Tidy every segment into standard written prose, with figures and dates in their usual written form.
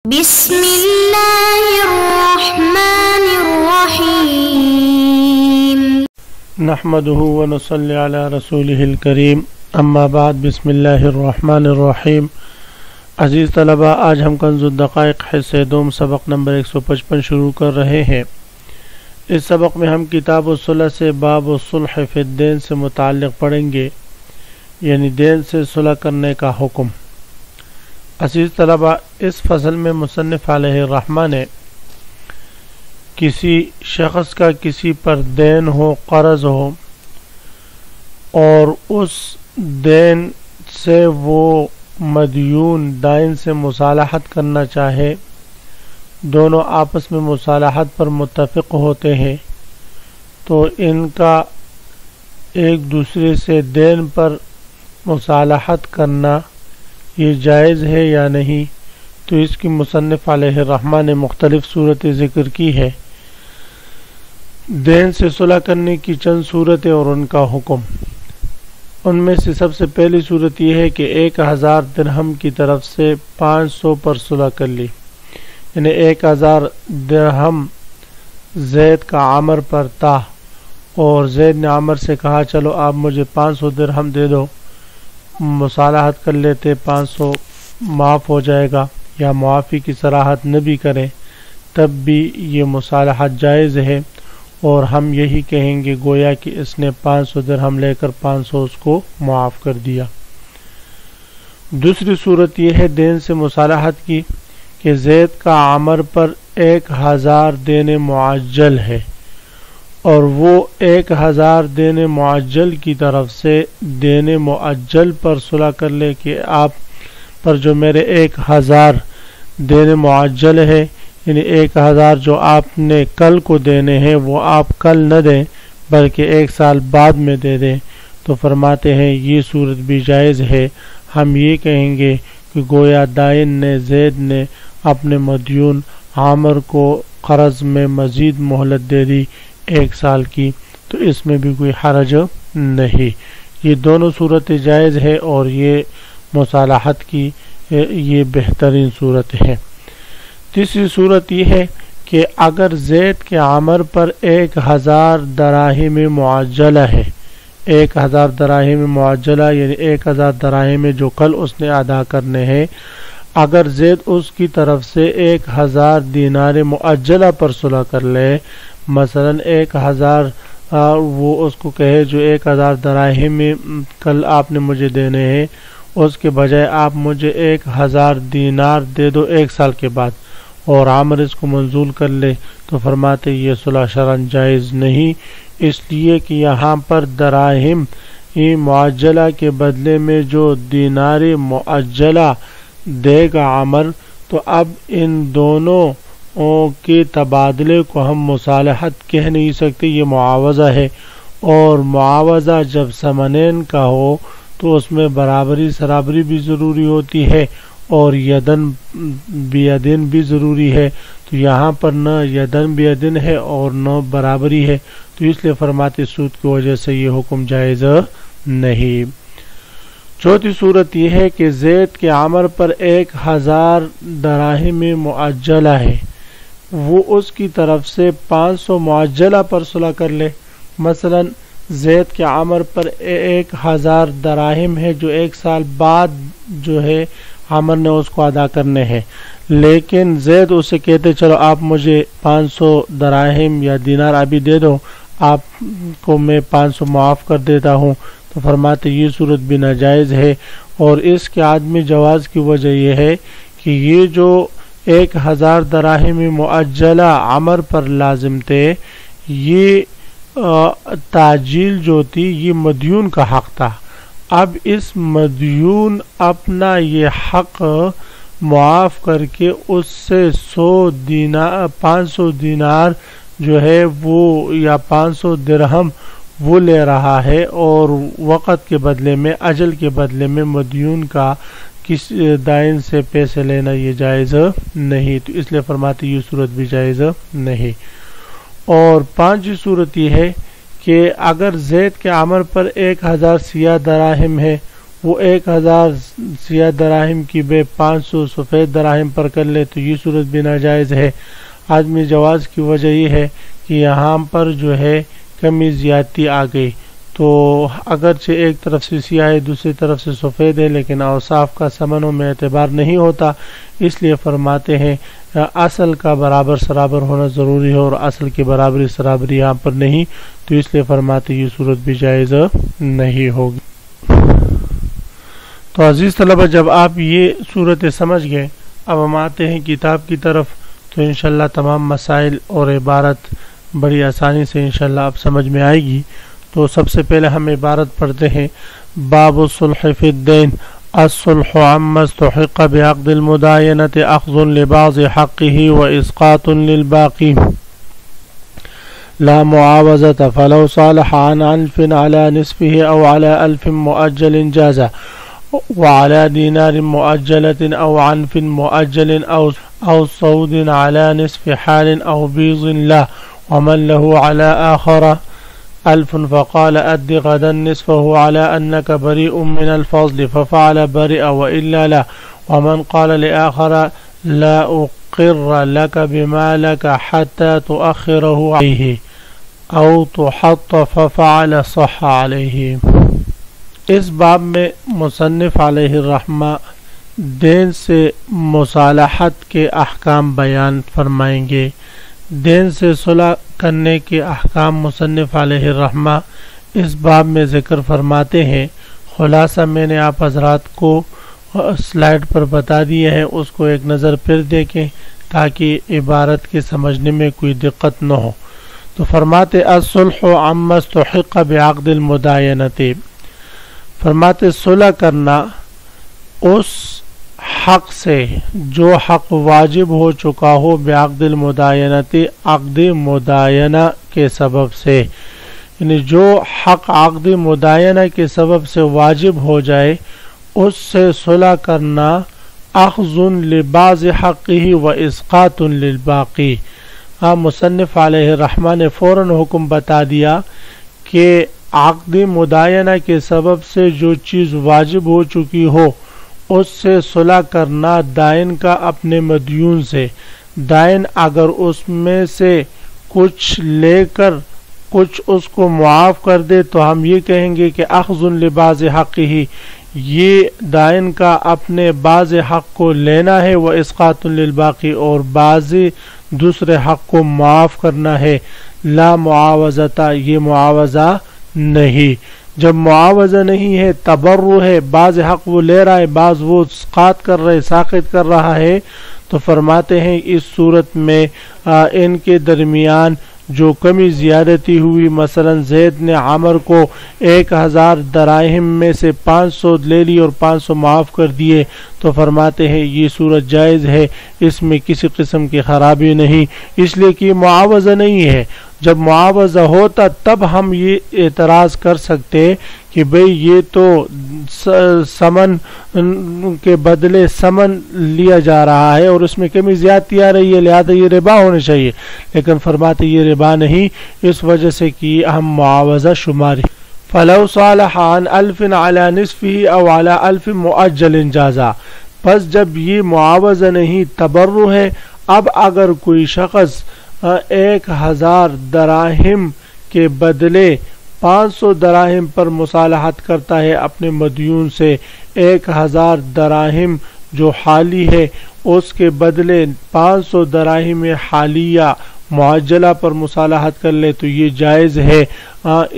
بسم اللہ الرحمن الرحیم نحمده ونصلی علی رسوله الکریم اما بعد بسم اللہ الرحمن الرحیم۔ عزیز طلبہ، آج ہم کنز الدقائق حصہ دوم سبق نمبر 155 شروع کر رہے ہیں۔ اس سبق میں ہم کتاب الصلح سے باب الصلح فی الدین سے متعلق پڑھیں گے، یعنی دین سے صلح کرنے کا حکم۔ عزیز طلبہ، اس فصل میں مصنف علیہ الرحمہ نے کسی شخص کا کسی پر دین ہو، قرض ہو، اور اس دین سے وہ مدیون دائن سے مصالحت کرنا چاہے، دونوں آپس میں مصالحت پر متفق ہوتے ہیں، تو ان کا ایک دوسرے سے دین پر مصالحت کرنا یہ جائز ہے یا نہیں، تو اس کی مصنف علیہ الرحمہ نے مختلف صورتیں ذکر کی ہے۔ دین سے صلح کرنے کی چند صورتیں اور ان کا حکم۔ ان میں سے سب سے پہلی صورت یہ ہے کہ 1000 درہم کی طرف سے 500 پر صلح کر لی، یعنی 1000 درہم زید کا عامر پر تھا اور زید نے عامر سے کہا چلو آپ مجھے 500 درہم دے دو، مصالحت کر لیتے، 500 معاف ہو جائے گا، یا معافی کی صراحت نہ بھی کریں تب بھی یہ مصالحت جائز ہے، اور ہم یہی کہیں گے گویا کہ اس نے 500 درہم لے کر 500 اس کو معاف کر دیا۔ دوسری صورت یہ ہے دین سے مصالحت کی کہ زید کا عامر پر 1000 دین معجل ہے، اور وہ 1000 دین معجل کی طرف سے دین معجل پر صلح کر لے کہ آپ پر جو میرے 1000 دین معجل ہے، یعنی 1000 جو آپ نے کل کو دینے ہیں وہ آپ کل نہ دیں بلکہ 1 سال بعد میں دے دیں، تو فرماتے ہیں یہ صورت بھی جائز ہے۔ ہم یہ کہیں گے کہ گویا دائن نے، زید نے اپنے مدیون عامر کو قرض میں مزید مہلت دے دی 1 سال کی، تو اس میں بھی کوئی حرج نہیں۔ یہ دونوں صورتیں جائز ہے اور یہ مصالحت کی یہ بہترین صورت ہے۔ تیسری صورت یہ ہے کہ اگر زید کے عامر پر 1000 دراہم معجلہ ہے، 1000 دراہم معجلہ یعنی 1000 دراہم جو کل اس نے ادا کرنے ہیں، اگر زید اس کی طرف سے 1000 دینار معجلہ پر صلح کر لے، مثلا 1000 وہ اس کو کہے جو 1000 دراہم کل آپ نے مجھے دینے ہیں، اس کے بجائے آپ مجھے 1000 دینار دے دو 1 سال کے بعد، اور عامر اس کو منظور کر لے، تو فرماتے یہ صلح شرعاً جائز نہیں، اس لیے کہ یہاں پر دراہم معجلہ کے بدلے میں جو دینار معجلہ دے گا عامر، تو اب ان دونوں کے تبادلے کو ہم مصالحت کہہ نہیں سکتے، یہ معاوضہ ہے، اور معاوضہ جب ثمنین کا ہو تو اس میں برابری سرابری بھی ضروری ہوتی ہے اور یدن بیدن بھی ضروری ہے، تو یہاں پر نہ یدن بیدن ہے اور نہ برابری ہے، تو اس لیے فرماتے سود کی وجہ سے یہ حکم جائز نہیں۔ چوتھی صورت یہ ہے کہ زید کے عامر پر 1000 دراہم معجلہ ہے، وہ اس کی طرف سے 500 معجلہ پر صلح کر لے، مثلا زید کے عامر پر 1000 دراہم ہے جو 1 سال بعد جو ہے عامر نے اس کو ادا کرنے ہیں، لیکن زید اسے کہتے چلو آپ مجھے 500 دراہم یا دینار ابھی دے دو، آپ کو میں 500 معاف کر دیتا ہوں، تو فرماتے یہ صورت بھی ناجائز ہے، اور اس کے عدم جواز کی وجہ یہ ہے کہ یہ جو 1000 دراہم معجلہ عامر پر لازم تھے، یہ تعجیل جو تھی یہ مدیون کا حق تھا۔ اب اس مدیون اپنا یہ حق معاف کر کے اس سے 500 دینار جو ہے وہ یا 500 درہم وہ لے رہا ہے، اور وقت کے بدلے میں، اجل کے بدلے میں مدیون کا کس دائن سے پیسے لینا یہ جائز نہیں، تو اس لیے فرماتے یہ صورت بھی جائز نہیں۔ اور پانچویں صورت یہ ہے کہ اگر زید کے عامر پر 1000 سیاہ دراہم ہے وہ 1000 سیاہ دراہم کی بے 500 سفید دراہم پر کر لے تو یہ صورت بھی ناجائز ہے۔ عدم جواز کی وجہ یہ ہے کہ یہاں پر جو ہے کمی زیادتی آ گئی، تو اگرچہ ایک طرف سے سیاہ ہے دوسری طرف سے سفید ہے لیکن اوصاف کا ثمنوں میں اعتبار نہیں ہوتا، اس لیے فرماتے ہیں اصل کا برابر سرابر ہونا ضروری ہے اور اصل کی برابری سرابری یہاں پر نہیں، تو اس لیے فرماتے یہ صورت بھی جائز نہیں ہوگی۔ تو عزیز طلبہ، جب آپ یہ صورتیں سمجھ گئے، اب ہم آتے ہیں کتاب کی طرف، تو انشاءاللہ تمام مسائل اور عبارت بڑی آسانی سے انشاءاللہ آپ سمجھ میں آئے گی۔ تو سب سے پہلے ہم عبارت پڑھتے ہیں، باب الصلح فی الدین، الصلح عما استحق بعقد المداینۃ اخذ لبعض حقه واسقاط للباقی لا معاوضۃ فلو صالح عن 1000 على نصفه او على 1000 مؤجل جاز وعلى دينار مؤجلة او عنف مؤجل او صود على نصف حال او بيض لا ومن له على آخر 1000 فقال أد غدا نصفه على أنك بريء من الفضل ففعل برئ وإلا لا ومن قال لآخر لا أقر لك بمالك حتى تؤخره عليه أو تحط ففعل صح عليه۔ اس باب میں مصنف علیہ الرحمہ دین سے مصالحت کے احکام بیان فرمائیں گے۔ دین سے صلح کرنے کے احکام مصنف علیہ الرحمہ اس باب میں ذکر فرماتے ہیں۔ خلاصہ میں نے آپ حضرات کو سلائیڈ پر بتا دیا ہے، اس کو ایک نظر پھر دیکھیں تاکہ عبارت کے سمجھنے میں کوئی دقت نہ ہو۔ تو فرماتے الصلح عما استحق بعقد المداینۃ، فرماتے صلح کرنا اس حق سے جو حق واجب ہو چکا ہو بعقد المداینۃ، عقد مداینہ کے سبب سے، یعنی جو حق عقد مداینہ کے سبب سے واجب ہو جائے اس سے صلح کرنا اخذ لبعض حقه و اسقاط للباقی۔ مصنف علیہ الرحمہ نے فوراً حکم بتا دیا کہ عقد مداینہ کے سبب سے جو چیز واجب ہو چکی ہو اس سے صلح کرنا دائن کا اپنے مدیون سے، دائن اگر اس میں سے کچھ لے کر کچھ اس کو معاف کر دے تو ہم یہ کہیں گے کہ اخذ لبعض حقه، یہ دائن کا اپنے بعض حق کو لینا ہے، وہ اسقاط للباقی اور بعض دوسرے حق کو معاف کرنا ہے، لا معاوضہ، یہ معاوضہ نہیں۔ جب معاوضہ نہیں ہے، تبرع ہے، بعض حق وہ لے رہا ہے بعض وہ ساقط کر رہا ہے، تو فرماتے ہیں اس صورت میں ان کے درمیان جو کمی زیادتی ہوئی، مثلا زید نے عمر کو 1000 دراہم میں سے 500 لے لی اور 500 معاف کر دیے، تو فرماتے ہیں یہ صورت جائز ہے، اس میں کسی قسم کی خرابی نہیں، اس لیے کہ معاوضہ نہیں ہے۔ جب معاوضہ ہوتا تب ہم یہ اعتراض کر سکتے کہ بھئی یہ تو سمن کے بدلے سمن لیا جا رہا ہے اور اس میں کمی زیادتی آ رہی ہے، لہذا یہ ربا ہونا چاہیے، لیکن فرماتے یہ ربا نہیں، اس وجہ سے کہ ہم معاوضہ شماری۔ فلو صالح عن 1000 على نصفه او على 1000 مؤجل جازا، پس جب یہ معاوضہ نہیں تبرع ہے، اب اگر کوئی شخص 1000 دراہم کے بدلے 500 دراہم پر مصالحت کرتا ہے اپنے مدیون سے، 1000 دراہم جو حالی ہے اس کے بدلے 500 دراہم حالیہ معجلہ پر مصالحت کر لے تو یہ جائز ہے،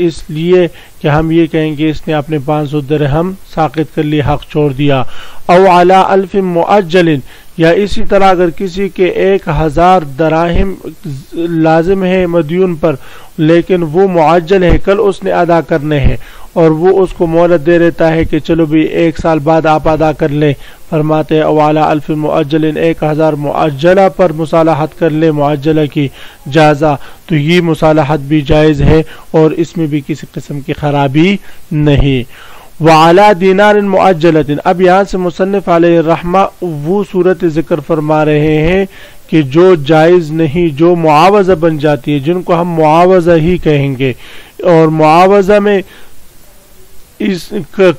اس لیے کہ ہم یہ کہیں گے اس نے اپنے 500 درہم ساقط کر لی، حق چھوڑ دیا۔ او علی 1000 مؤجل، یا اسی طرح اگر کسی کے 1000 دراہم لازم ہے مدیون پر لیکن وہ معجل ہے، کل اس نے ادا کرنے ہیں اور وہ اس کو مہلت دے دیتا ہے کہ چلو بھی 1 سال بعد آپ ادا کر لیں، فرماتے ہیں او علی 1000 مؤجل، 1000 معجلہ پر مصالحت کر لے، معجلہ کی جازہ، تو یہ مصالحت بھی جائز ہے اور اس میں بھی کسی قسم کی خرابی نہیں۔ وعلی دینار مؤجلۃ، اب یہاں سے مصنف علیہ الرحمہ وہ صورت ذکر فرما رہے ہیں کہ جو جائز نہیں، جو معاوضہ بن جاتی ہے، جن کو ہم معاوضہ ہی کہیں گے، اور معاوضہ میں اس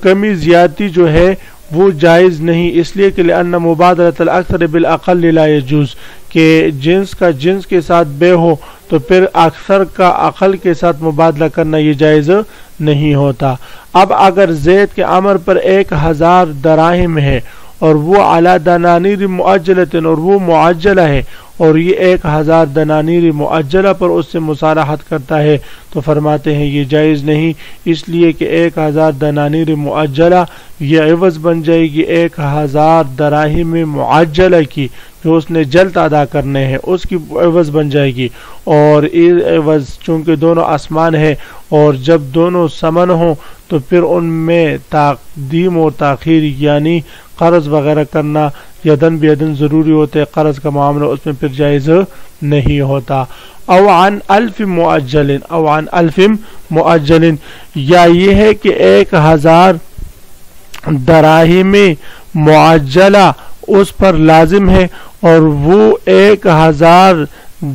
کمی زیادتی جو ہے وہ جائز نہیں، اس لیے کہ لأن مبادلۃ الاکثر بالاقل لا یجوز، کہ جنس کا جنس کے ساتھ بے ہو تو پھر اکثر کا اقل کے ساتھ مبادلہ کرنا یہ جائز نہیں ہوتا۔ اب اگر زید کے عمر پر 1000 دراہم ہے اور وہ علی دنانیر معجلۃ، اور وہ معجلہ ہے، اور یہ 1000 دنانیر معجلہ پر اس سے مصالحت کرتا ہے، تو فرماتے ہیں یہ جائز نہیں، اس لیے کہ 1000 دنانیر معجلہ یہ عوض بن جائے گی 1000 دراہم معجلہ کی، جو اس نے جلد ادا کرنے ہیں اس کی عوض بن جائے گی، اور یہ عوض چونکہ دونوں آسمان ہے، اور جب دونوں سمن ہوں تو پھر ان میں تقدیم اور تاخیر یعنی قرض وغیرہ کرنا یدن بیدن ضروری ہوتے ہیں، قرض کا معاملہ اس میں پھر جائز نہیں ہوتا۔ او عن 1000 معجل، او عن 1000 معجل، یا یہ ہے کہ 1000 دراہم معجلہ اس پر لازم ہے، اور وہ 1000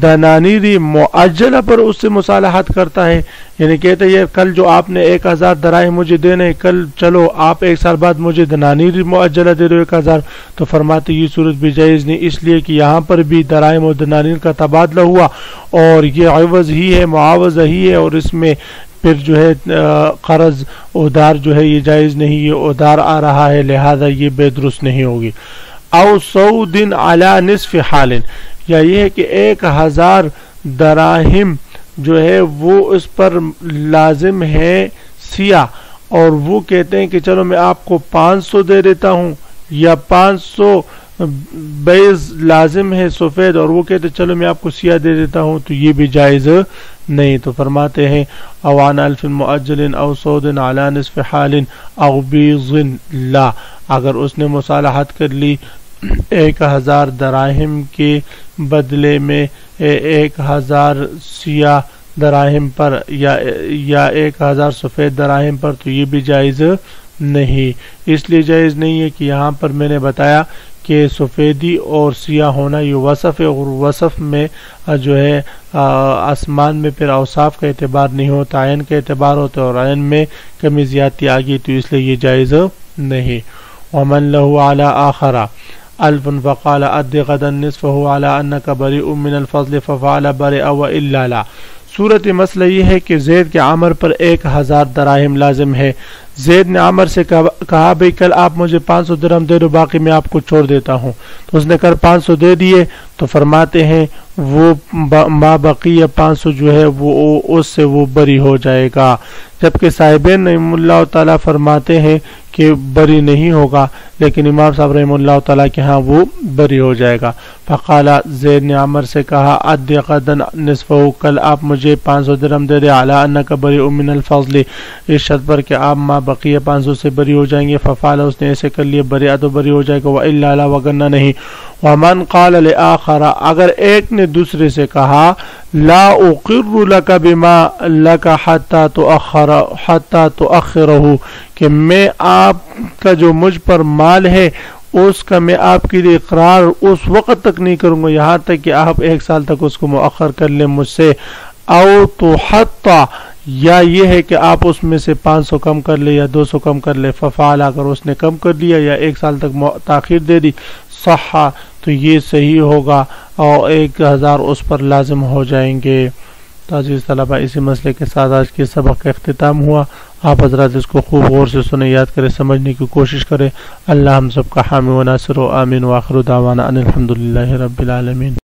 دنانیری معجلہ پر اس سے مصالحت کرتا ہے، یعنی کہتے ہیں کل جو آپ نے 1000 دراہم مجھے دینے، کل چلو آپ 1 سال بعد مجھے دنانیری معجلہ دے دو 1000، تو فرماتے یہ صورت بھی جائز نہیں، اس لیے کہ یہاں پر بھی دراہم اور دنانیر کا تبادلہ ہوا، اور یہ عوض ہی ہے، معاوضہ ہی ہے، اور اس میں پھر جو ہے قرض ادھار جو ہے یہ جائز نہیں، یہ ادھار آ رہا ہے، لہذا یہ بے درست نہیں ہوگی۔ او سود علی نصف حال، یا یہ ہے کہ 1000 دراہم جو ہے وہ اس پر لازم ہے سیاہ، اور وہ کہتے ہیں کہ چلو میں آپ کو 500 دے دیتا ہوں، یا 500 بیض لازم ہے سفید، اور وہ کہتے ہیں چلو میں آپ کو سیاہ دے دیتا ہوں، تو یہ بھی جائز نہیں، تو فرماتے ہیں او عن 1000 معجل او سود علی نصف حال او بیض لا، اگر اس نے مصالحت کر لی 1000 دراہم کے بدلے میں 1000 سیاہ دراہم پر، یا 1000 سفید دراہم پر، تو یہ بھی جائز نہیں، اس لیے جائز نہیں ہے کہ یہاں پر میں نے بتایا کہ سفیدی اور سیاہ ہونا یہ وصف ہے، اور وصف میں جو ہے آسمان میں پھر اوصاف کا اعتبار نہیں ہوتا، عین کا اعتبار ہوتا ہے، اور عین میں کمی زیادتی آگئی، تو اس لیے یہ جائز نہیں۔ ومن له على آخر 1000 فقال أد غدا نصفه على أنك بريء من الفضل ففعل برئ وإلا لا۔ صورت مسئلہ یہ ہے کہ زید کے عمر پر 1000 دراہم لازم ہے، زید نے عمر سے کہا بھئی کل آپ مجھے 500 درہم دے دو، باقی میں آپ کو چھوڑ دیتا ہوں، تو اس نے کل 500 دے دیے، تو فرماتے ہیں وہ ما بقیہ 500 جو ہے وہ اس سے وہ بری ہو جائے گا، جبکہ صاحبین رحمہ اللہ تعالیٰ فرماتے ہیں کہ بری نہیں ہوگا، لیکن امام صاحب رحمہ اللہ تعالیٰ کے ہاں وہ بری ہو جائے گا۔ فقال، زید نے عمر سے کہا اد غدا نصفہ، کل آپ مجھے 500 درہم دے دے، علی انک بریء من الفضل، اس شرط پر کہ آپ ما بقیہ 500 سے بری ہو جائیں گے، ففعل، اس نے ایسے کر لیے، بریء تو بری ہو جائے گا، والا لا، وگرنہ نہیں۔ ومن قال لآخر، اگر ایک نے دوسرے سے کہا لا اقر لک بما لک حتی تؤخرہ، کہ میں آپ کا جو مجھ پر مال ہے اس کا میں آپ کے لیے اقرار اس وقت تک نہیں کروں گا یہاں تک کہ آپ 1 سال تک اس کو مؤخر کر لیں مجھ سے، او تحطا، یا یہ ہے کہ آپ اس میں سے 500 کم کر لے یا 200 کم کر لے، ففعل، اگر اس نے کم کر لیا یا 1 سال تک تاخیر دے دی، صحا، تو یہ صحیح ہوگا، اور 1000 اس پر لازم ہو جائیں گے۔ تو عزیز طلبہ، اسی مسئلے کے ساتھ آج کے سبق کا اختتام ہوا۔ آپ حضرات اس کو خوب غور سے سنیں، یاد کریں، سمجھنے کی کوشش کریں۔ اللہ ہم سب کا حامی و ناصر و آمین، وآخر دعوانا ان الحمدللہ رب العالمین۔